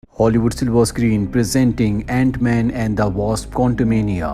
Hollywood silver screen presenting Ant Man and the Wasp Quantumania.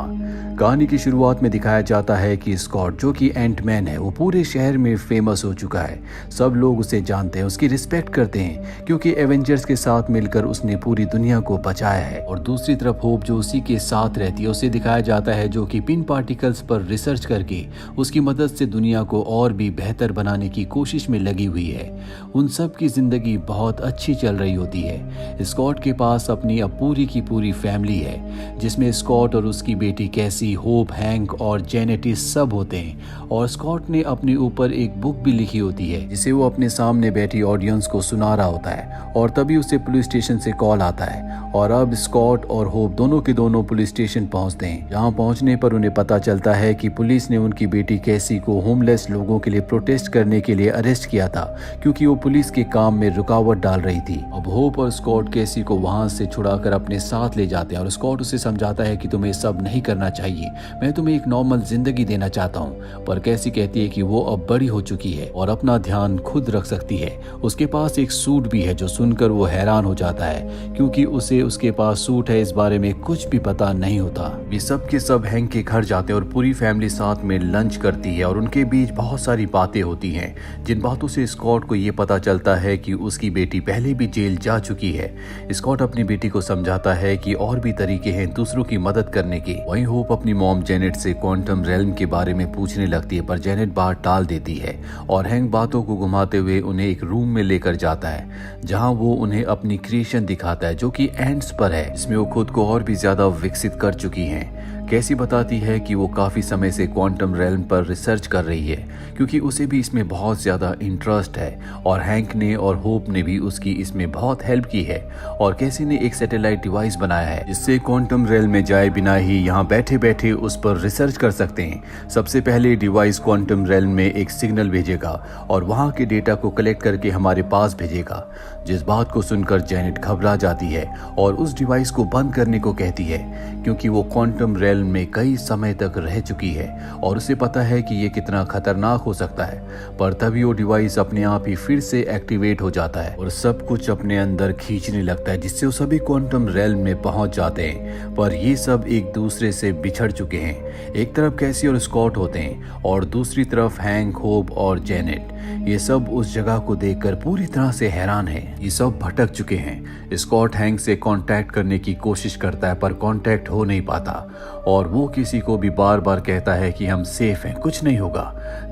कहानी की शुरुआत में दिखाया जाता है कि स्कॉट जो कि एंटमैन है वो पूरे शहर में फेमस हो चुका है। सब लोग उसे जानते हैं, उसकी रिस्पेक्ट करते हैं क्योंकि एवेंजर्स के साथ मिलकर उसने पूरी दुनिया को बचाया है। और दूसरी तरफ होप जो उसी के साथ रहती है उसे दिखाया जाता है जो कि पिन पार्टिकल्स पर रिसर्च करके उसकी मदद से दुनिया को और भी बेहतर बनाने की कोशिश में लगी हुई है। उन सब की जिंदगी बहुत अच्छी चल रही होती है। स्कॉट के पास अपनी अब पूरी की पूरी फैमिली है जिसमें स्कॉट और उसकी बेटी कैसी, होप, हैंक और जेनेट सब होते हैं। और स्कॉट ने अपने ऊपर एक बुक भी लिखी होती है जिसे वो अपने सामने बैठी ऑडियंस को सुना रहा होता है। और तभी उसे पुलिस स्टेशन से कॉल आता है और अब स्कॉट और होप दोनों के दोनों पुलिस स्टेशन पहुंचते हैं। जहां पहुंचने पर उन्हें पता चलता है कि पुलिस ने उनकी बेटी कैसी को होमलेस लोगों के लिए प्रोटेस्ट करने के लिए अरेस्ट किया था क्योंकि वो पुलिस के काम में रुकावट डाल रही थी। अब होप और स्कॉट कैसी को वहां से छुड़ाकर अपने साथ ले जाते हैं और स्कॉट उसे समझाता है कि तुम्हें सब नहीं करना चाहिए, मैं तुम्हें एक नॉर्मल जिंदगी देना चाहता हूँ। पर कैसी कहती है कि वो अब बड़ी हो चुकी है और अपना ध्यान खुद रख सकती है। उसके पास एक सूट भी है जो सुनकर वो हैरान हो जाता है क्योंकि उसे उसके पास सूट है इस बारे में कुछ भी पता नहीं होता। वे सब के सब हैंक के घर जाते हैं और पूरी फैमिली साथ में लंच करती है और उनके बीच बहुत सारी बातें होती हैं जिन बातों से स्कॉट को ये पता चलता है कि उसकी बेटी पहले भी जेल जा चुकी है। स्कॉट अपनी बेटी को समझाता है कि और भी तरीके हैं दूसरों की मदद करने के। वहीं होप अपनी मॉम जेनेट से क्वांटम रेल्म के बारे में पूछने लगती है पर जेनेट बात टाल देती है और हैंक बातों को घुमाते हुए उन्हें एक रूम में लेकर जाता है जहां वो उन्हें अपनी क्रिएशन दिखाता है जो कि एंड्स पर है, इसमें वो खुद को और भी ज्यादा विकसित कर चुकी हैं। कैसी बताती है कि वो काफी समय से क्वांटम रेल्म पर रिसर्च कर रही है क्योंकि उसे भी इसमें बहुत ज्यादा इंटरेस्ट है और हैंक ने और होप ने भी उसकी इसमें बहुत हेल्प की है। और कैसी ने एक सैटेलाइट डिवाइस बनाया है जिससे क्वांटम रेल्म में जाए बिना ही यहाँ बैठे बैठे उस पर रिसर्च कर सकते हैं। सबसे पहले डिवाइस क्वांटम रेल्म में एक सिग्नल भेजेगा और वहाँ के डेटा को कलेक्ट करके हमारे पास भेजेगा। जिस बात को सुनकर जेनेट घबरा जाती है और उस डिवाइस को बंद करने को कहती है क्योंकि वो क्वांटम रेल्म में कई समय तक रह चुकी है और उसे पता है कि ये कितना खतरनाक हो सकता है। पर तभी वो डिवाइस अपने आप ही फिर से एक्टिवेट हो जाता है और सब कुछ अपने अंदर खींचने लगता है जिससे वो सभी क्वांटम रेल्म में पहुंच जाते हैं। पर ये सब एक दूसरे से बिछड़ चुके हैं। एक तरफ कैसी और स्कॉट होते हैं और दूसरी तरफ हैंक, होप और जेनेट। ये सब उस जगह को देखकर पूरी तरह से हैरान है। ये सब भटक चुके हैं। स्कॉट हैंक से कांटेक्ट करने की कोशिश करता है पर कांटेक्ट हो नहीं पाता और वो किसी को भी बार बार कहता है कि हम सेफ हैं, कुछ नहीं होगा।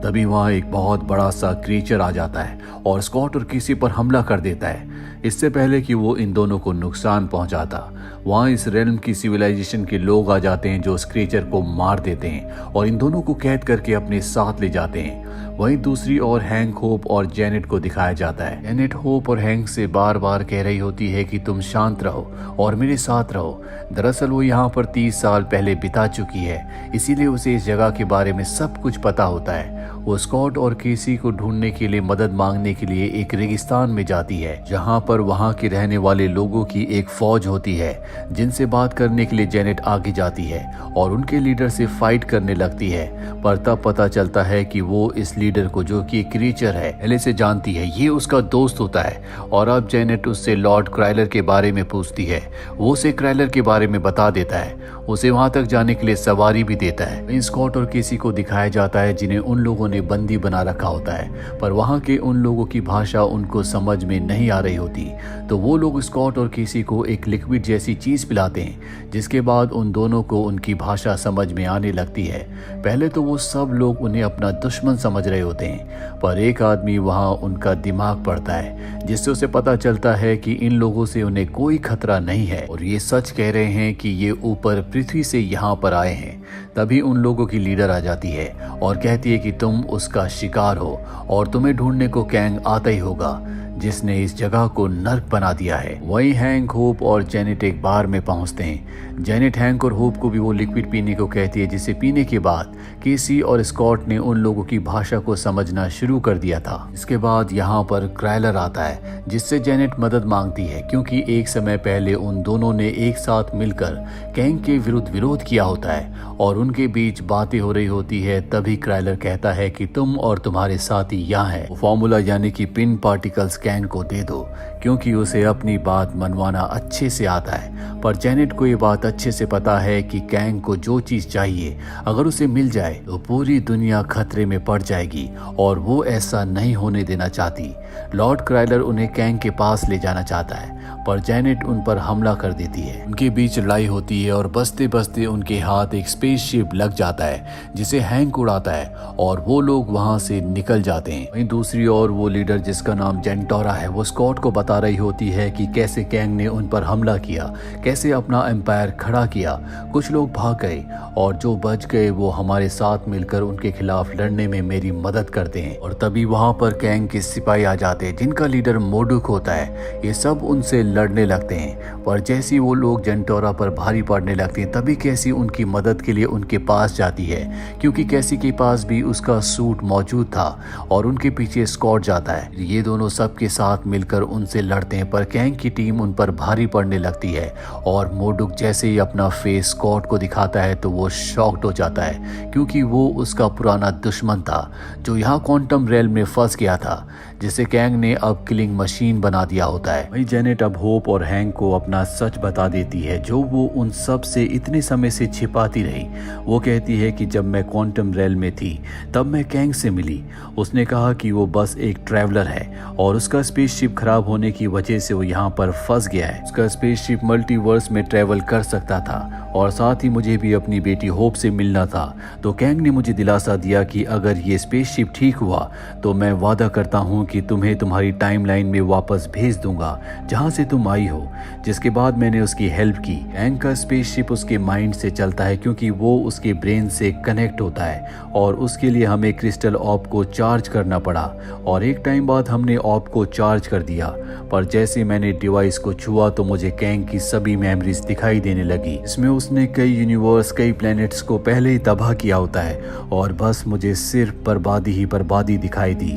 तभी वहाँ एक बहुत बड़ा सा क्रीचर आ जाता है और स्कॉट और किसी पर हमला कर देता है इससे पहले कि वो इन दोनों को नुकसान पहुंचाता। वहाँ इस रेल्म की सिविलाइजेशन के लोग आ जाते हैं जो उस क्रीचर को मार देते हैं और इन दोनों को कैद करके अपने साथ ले जाते हैं। वहीं दूसरी ओर हैंक, होप और जेनेट को दिखाया जाता है। जेनेट होप और हैंक से बार बार कह रही होती है कि तुम शांत रहो और मेरे साथ रहो। दरअसल वो यहाँ पर 30 साल पहले बिता चुकी है इसीलिए उसे इस जगह के बारे में सब कुछ पता होता है। वो स्कॉट और केसी को ढूंढने के लिए मदद मांगने के लिए एक रेगिस्तान में जाती है जहाँ पर वहाँ के रहने वाले लोगों की एक फौज होती है जिनसे बात करने के लिए जेनेट आगे जाती है और उनके लीडर से फाइट करने लगती है। पर तब पता चलता है कि वो इस लीडर को जो कि एक क्रीचर है पहले से जानती है, ये उसका दोस्त होता है। और अब जेनेट उससे लॉर्ड क्राइलर के बारे में पूछती है। वो उसे क्राइलर के बारे में बता देता है, उसे वहां तक जाने के लिए सवारी भी देता है। स्कॉट और केसी को दिखाया जाता है जिन्हें उन लोगों ने बंदी बना रखा होता है पर वहां के उन लोगों की भाषा उनको समझ में नहीं आ रही होती। तो वो लोग स्कॉट और केसी को एक लिक्विड जैसी चीज पिलाते हैं जिसके बाद उन दोनों को उनकी भाषा समझ में आने लगती है। पहले तो वो सब लोग उन्हें अपना दुश्मन समझ रहे होते हैं पर एक आदमी वहां उनका दिमाग पढ़ता है जिससे उसे पता चलता है कि इन लोगों से उन्हें कोई खतरा नहीं है और ये सच कह रहे हैं कि ये ऊपर पृथ्वी से यहाँ पर आए हैं। तभी उन लोगों की लीडर आ जाती है और कहती है कि तुम उसका शिकार हो और तुम्हें ढूंढने को कैंग आता ही होगा जिसने इस जगह को नर्क बना दिया है। वहीं हैंक, होप और जेनेट एक बार में पहुंचते हैं। जेनेट हैंक और होप को भी वो लिक्विड पीने को कहती है जिसे पीने के बाद केसी और स्कॉट ने उन लोगों की भाषा को समझना शुरू कर दिया था। इसके बाद यहाँ पर क्राइलर आता है जिससे जेनेट मदद मांगती है क्योंकि एक समय पहले उन दोनों ने एक साथ मिलकर कैंग के विरुद्ध विरोध किया होता है और उनके बीच बातें हो रही होती है। तभी क्राइलर कहता है कि तुम और तुम्हारे साथी यहाँ है। फॉर्मूला यानी कि पिन पार्टिकल्स कैंग को दे दो क्योंकि उसे अपनी बात मनवाना अच्छे से आता है। पर जेनेट को ये बात अच्छे से पता है कि कैंग को जो चीज़ चाहिए अगर उसे मिल जाए तो पूरी दुनिया खतरे में पड़ जाएगी और वो ऐसा नहीं होने देना चाहती। लॉर्ड क्राइलर उन्हें कैंग के पास ले जाना चाहता है पर जेनेट उन पर हमला कर देती है। उनके बीच लड़ाई होती है और बसते बसते उनके हाथ एक स्पेसशिप लग जाता है जिसे हैंक उड़ाता है और वो लोग वहां से निकल जाते हैं। वहीं दूसरी ओर वो लीडर जिसका नाम जेंटोरा है वो स्कॉट को बता रही होती है कि कैसे कैंग ने उन पर हमला किया, कैसे अपना एम्पायर खड़ा किया। कुछ लोग भाग गए और जो बच गए वो हमारे साथ मिलकर उनके खिलाफ लड़ने में मेरी मदद करते हैं। और तभी वहां पर कैंग के सिपाही आ जाते हैं जिनका लीडर मोडुक होता है। ये सब उनसे लड़ने लगते हैं पर जैसे वो लोग जेंटोरा पर भारी पड़ने लगते हैं तभी कैसी उनकी मदद के लिए उनके पास जाती है क्योंकि कैसी के पास भी उसका सूट मौजूद था और उनके पीछे स्कॉट जाता है। ये दोनों सबके साथ मिलकर उनसे लड़ते हैं पर कैंग की टीम उन पर भारी पड़ने लगती है और मोडुक जैसे ही अपना फेस स्कॉट को दिखाता है तो वो शॉक्ड हो जाता है क्योंकि वो उसका पुराना दुश्मन था जो यहाँ क्वांटम रेल्म में फंस गया था जिसे कैंग ने अब किलिंग मशीन बना दिया होता है। वही जेनेट अब होप और हैंक को अपना सच बता देती है जो वो उन सब से इतने समय से छिपाती रही। वो कहती है कि जब मैं क्वांटम रेल्म में थी तब मैं कैंग से मिली। उसने कहा कि वो बस एक ट्रैवलर है और उसका स्पेसशिप खराब होने की वजह से वो यहाँ पर फंस गया है। उसका स्पेसशिप मल्टीवर्स में ट्रैवल कर सकता था और साथ ही मुझे भी अपनी बेटी होप से मिलना था। तो कैंग ने मुझे दिलासा दिया कि अगर ये स्पेसशिप ठीक हुआ तो मैं वादा करता हूँ कि तुम्हें तुम्हारी टाइमलाइन में वापस भेज दूंगा जहाँ से तुम आई हो। जिसके बाद मैंने उसकी हेल्प की। कैंग का स्पेसशिप उसके माइंड से चलता है क्योंकि वो उसके ब्रेन से कनेक्ट होता है और उसके लिए हमें क्रिस्टल ऑर्ब को चार्ज करना पड़ा और एक टाइम बाद हमने ऑर्ब को चार्ज कर दिया। पर जैसे मैंने डिवाइस को छुआ तो मुझे कैंग की सभी मेमोरीज दिखाई देने लगी। इसमें उसने कई यूनिवर्स कई प्लैनेट्स को पहले ही तबाह किया होता है और बस मुझे सिर्फ बर्बादी ही बर्बादी दिखाई दी।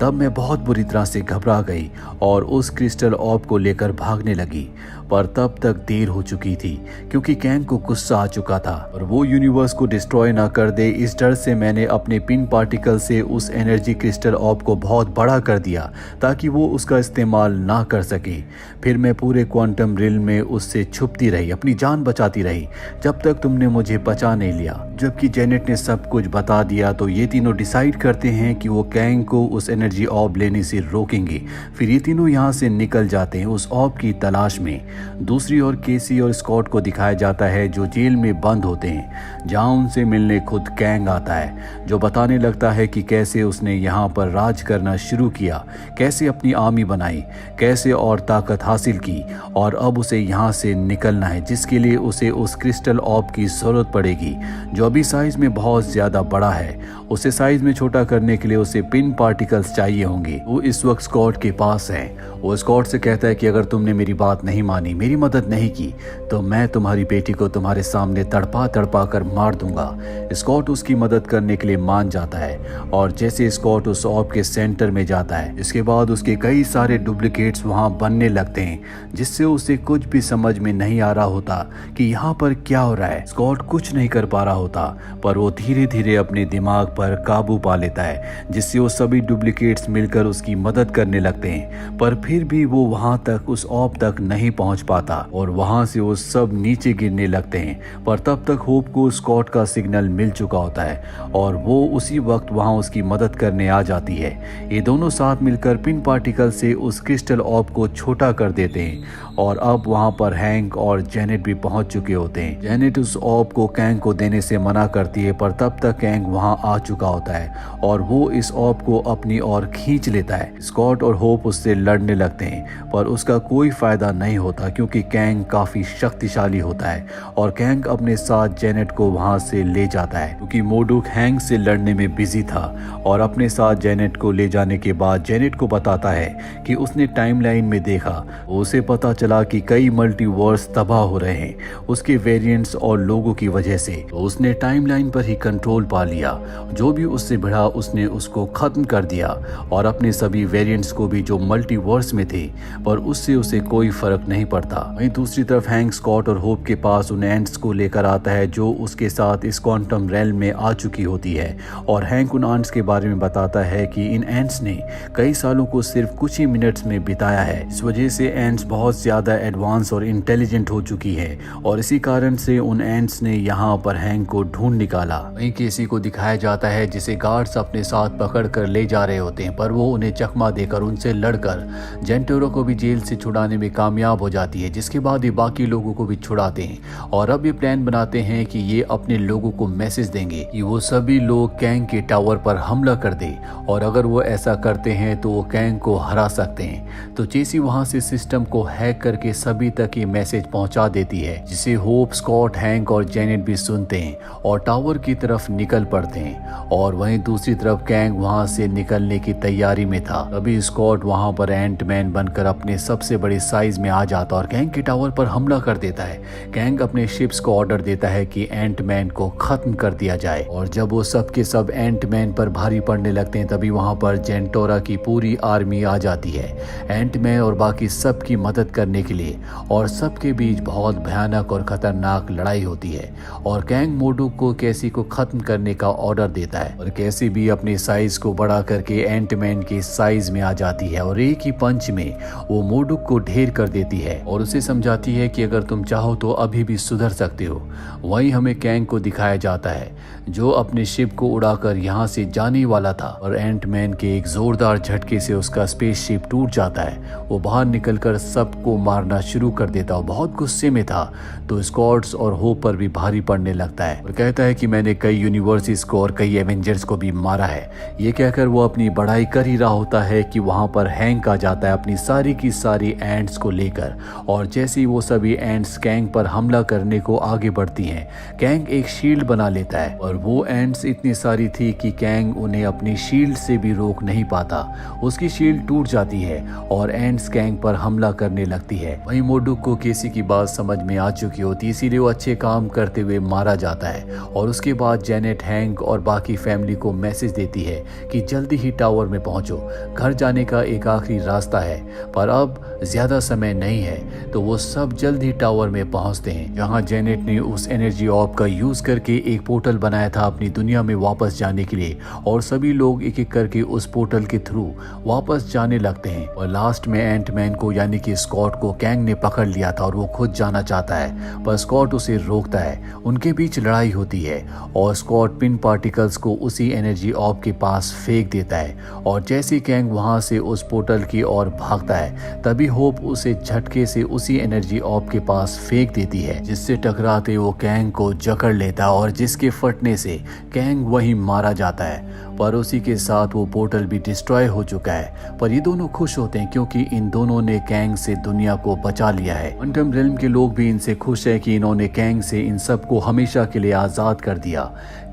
तब मैं बहुत बुरी तरह से घबरा गई और उस क्रिस्टल ऑर्ब को लेकर भागने लगी पर तब तक देर हो चुकी थी क्योंकि कैंग को गुस्सा आ चुका था और वो यूनिवर्स को डिस्ट्रॉय ना कर दे। इस डर से मैंने अपने पिन पार्टिकल से उस एनर्जी क्रिस्टल ऑर्ब को बहुत बड़ा कर दिया ताकि वो उसका इस्तेमाल ना कर सके। फिर मैं पूरे क्वांटम रिल्म में उससे छुपती रही, अपनी जान बचाती रही जब तक तुमने मुझे बचा नहीं लिया। जबकि जेनेट ने सब कुछ बता दिया तो ये तीनों डिसाइड करते हैं कि वो कैंग को उस एनर्जी ऑर्ब लेने से रोकेंगे। फिर ये तीनों यहाँ से निकल जाते हैं उस ऑर्ब की तलाश में। दूसरी ओर केसी और स्कॉट को दिखाया जाता है जो जेल में बंद होते हैं जहां उनसे मिलने खुद कैंग आता है जो बताने लगता है कि कैसे उसने यहाँ पर राज करना शुरू किया, कैसे अपनी आर्मी बनाई, कैसे और ताकत हासिल की और अब उसे यहाँ से निकलना है जिसके लिए उसे उस क्रिस्टल ऑर्ब की जरूरत पड़ेगी जो अभी साइज में बहुत ज्यादा बड़ा है। उसे साइज में छोटा करने के लिए उसे पिन पार्टिकल्स चाहिए होंगे। वो इस वक्त स्कॉट के पास है। वो स्कॉट से कहता है कि अगर तुमने मेरी बात नहीं मानी, मेरी मदद नहीं की तो मैं तुम्हारी बेटी को तुम्हारे सामने तड़पा तड़पा कर मार दूंगा। स्कॉट उसकी मदद करने के लिए मान जाता है और जैसे स्कॉट उस ऑर्ब के सेंटर में जाता है इसके बाद उसके कई सारे डुप्लीकेट्स वहां बनने लगते हैं जिससे उसे कुछ भी समझ में नहीं आ रहा होता कि यहाँ पर क्या हो रहा है। स्कॉट कुछ नहीं कर पा रहा होता पर वो धीरे धीरे अपने दिमाग पर काबू पा लेता है जिससे वो सभी डुप्लीकेट्स मिलकर उसकी मदद करने लगते हैं। पर फिर भी वो वहां तक उस ऑर्ब तक नहीं पहुंच पाता और वहां से वो सब नीचे गिरने लगते हैं। पर तब तक होप को स्कॉट का सिग्नल मिल चुका होता है और वो उसी वक्त वहां उसकी मदद करने आ जाती है। ये दोनों साथ मिलकर पिन पार्टिकल से उस क्रिस्टल ऑर्ब को छोटा कर देते हैं और अब वहां पर हैंक और जेनेट भी पहुंच चुके होते हैं। जेनेट उस ऑर्ब को कैंग को देने से मना करती है पर तब तक कैंग वहां आ चुका होता है और वो इस ऑर्ब को अपनी ओर खींच लेता है। स्कॉट और होप उससे लड़ने लगते हैं पर उसका कोई फायदा नहीं होता क्योंकि कैंग काफी शक्तिशाली होता है और कैंग अपने साथ जेनेट को वहां से ले जाता है क्योंकि मोडुक हैंक से लड़ने में बिजी था और अपने साथ जेनेट को ले जाने के बाद जेनेट को बताता है कि उसने टाइमलाइन में देखा। उसे पता चला चला कि कई मल्टीवर्स तबाह हो रहे हैं उसके वेरिएंट्स और लोगों की वजह से। तो उसने टाइमलाइन पर ही कंट्रोल पा लिया। जो भी उससे भिड़ा उसने उसको खत्म कर दिया और अपने सभी वेरिएंट्स को भी जो मल्टीवर्स में थे, पर उससे उसे कोई फर्क नहीं पड़ता। वहीं दूसरी तरफ हैंक स्कॉट और होप के पास उन एंट्स को लेकर आता है जो उसके साथ इस क्वांटम रेल्म में आ चुकी होती है और हैंक उन एंट्स के बारे में बताता है कि इन एंट्स ने कई सालों को सिर्फ कुछ ही मिनट्स में बिताया है। इस वजह से एंट्स बहुत ज्यादा एडवांस और इंटेलिजेंट हो चुकी है और इसी कारण से उन एंट्स ने यहाँ पर हैंक को ढूंढ निकाला। वहीं केसी को दिखाया जाता है जिसे गार्ड्स अपने साथ पकड़ कर ले जा रहे होते हैं, पर वो उन्हें चकमा देकर उनसे लड़कर जेंटोरा को भी जेल से छुड़ाने में कामयाब हो जाती है, जिसके बाद ये बाकी लोगों को भी छुड़ाते हैं और अब ये प्लान बनाते हैं कि ये अपने लोगों को मैसेज देंगे कि वो सभी लोग कैंग के टावर पर हमला कर दे और अगर वो ऐसा करते हैं तो वो कैंग को हरा सकते हैं। तो चेसी वहां से सिस्टम को हैक करके सभी तक ये मैसेज पहुंचा देती है, जिसे होप, स्कॉट, हैंक और जेनेट भी सुनते हैं और टावर की तरफ निकल पड़ते हैं। और वहीं दूसरी तरफ कैंग वहां से निकलने की तैयारी में था। तभी स्कॉट वहां पर एंटमैन बनकर अपने सबसे बड़े साइज में आ जाता और कैंग के टावर पर हमला कर देता है। कैंग अपने शिप्स को ऑर्डर देता है कि एंटमैन को खत्म कर दिया जाए और जब वो सब के सब एंटमैन पर भारी पड़ने लगते हैं तभी वहां पर जेंटोरा की पूरी आर्मी आ जाती है एंटमैन और बाकी सब की मदद करने के लिए और सबके बीच बहुत भयानक और खतरनाक लड़ाई होती है और कैंग मोडुक को कैसी को खत्म करने का ऑर्डर देता है और कैसी भी अपने साइज को बड़ा करके एंटमैन के साइज में आ जाती है और एक ही पंच में वो मोडुक को ढेर कर देती है और उसे समझाती है कि अगर तुम चाहो तो अभी भी सुधर सकते हो। वहीं हमें कैंग को दिखाया जाता है जो अपने शिप को उड़ाकर यहाँ से जाने वाला था और एंटमैन के एक जोरदार झटके से उसका स्पेसशिप टूट जाता है। वो बाहर निकलकर सबको मारना शुरू कर देता और बहुत गुस्से में था तो स्कॉट्स और होप पर भी भारी पड़ने लगता है और कहता है कि मैंने कई यूनिवर्सिटीज को और कई एवेंजर्स को भी मारा है। ये कहकर वो अपनी बड़ाई कर ही रहा होता है कि वहां पर हैंक आ जाता है अपनी सारी की सारी एंट्स को लेकर और जैसे ही वो सभी एंट्स कैंग पर हमला करने को आगे बढ़ती हैं, कैंग एक शील्ड बना लेता है और वो एंट्स इतनी सारी थी कि कैंग उन्हें अपनी शील्ड से भी रोक नहीं पाता। उसकी शील्ड टूट जाती है और एंट्स कैंग पर हमला करने लगती है। वहीं मोडुक को केसी की बात समझ में आ चुकी होती, इसीलिए वो अच्छे काम करते हुए मारा जाता है और उसके बाद जेनेट, हैंक और बाकी फैमिली को मैसेज देती है कि जल्दी ही टावर में पहुंचो, घर जाने का एक आखिरी रास्ता है पर अब ज्यादा समय नहीं है। तो वो सब जल्द ही टावर में पहुंचते हैं जहां जेनेट ने उस एनर्जी ऑर्ब का यूज करके एक पोर्टल बनाया था अपनी दुनिया में वापस जाने के लिए और सभी लोग एक एक करके उस पोर्टल के थ्रू वापस जाने लगते हैं और लास्ट में एंटमैन को यानी कि स्कॉट को कैंग ने पकड़ लिया था और वो खुद जाना चाहता है पर स्कॉट उसे रोकता है। उनके बीच लड़ाई होती है और स्कॉट पिन पार्टिकल्स को उसी एनर्जी ऑर्ब के पास फेंक देता है और जैसे कैंग वहां से उस पोर्टल की ओर भागता है तभी होप उसे झटके से उसी एनर्जी ऑर्ब के पास फेंक देती है, जिससे टकराते वो कैंग को जकड़ लेता और जिसके फटने से कैंग वहीं मारा जाता है। पर उसी के साथ वो पोर्टल भी डिस्ट्रॉय हो चुका है। पर ये दोनों खुश होते हैं क्योंकि इन दोनों ने कैंग से दुनिया को बचा लिया है। क्वांटम रेल्म के लोग भी इनसे खुश है कि इन्होंने कैंग से इन सबको हमेशा के लिए आजाद कर दिया।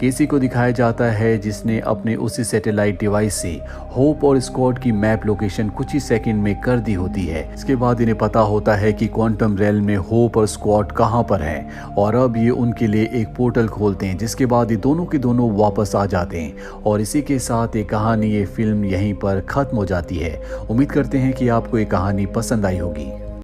केसी को दिखाया जाता है जिसने अपने उसी सैटेलाइट डिवाइस से होप और स्कॉट की मैप लोकेशन कुछ ही सेकंड में कर दी होती है। इसके बाद इन्हें पता होता है कि क्वांटम रेल्म में होप और स्कॉट कहां पर हैं और अब ये उनके लिए एक पोर्टल खोलते हैं, जिसके बाद ये दोनों के दोनों वापस आ जाते हैं और इसी के साथ ये कहानी, ये फिल्म यहीं पर खत्म हो जाती है। उम्मीद करते हैं कि आपको ये कहानी पसंद आई होगी।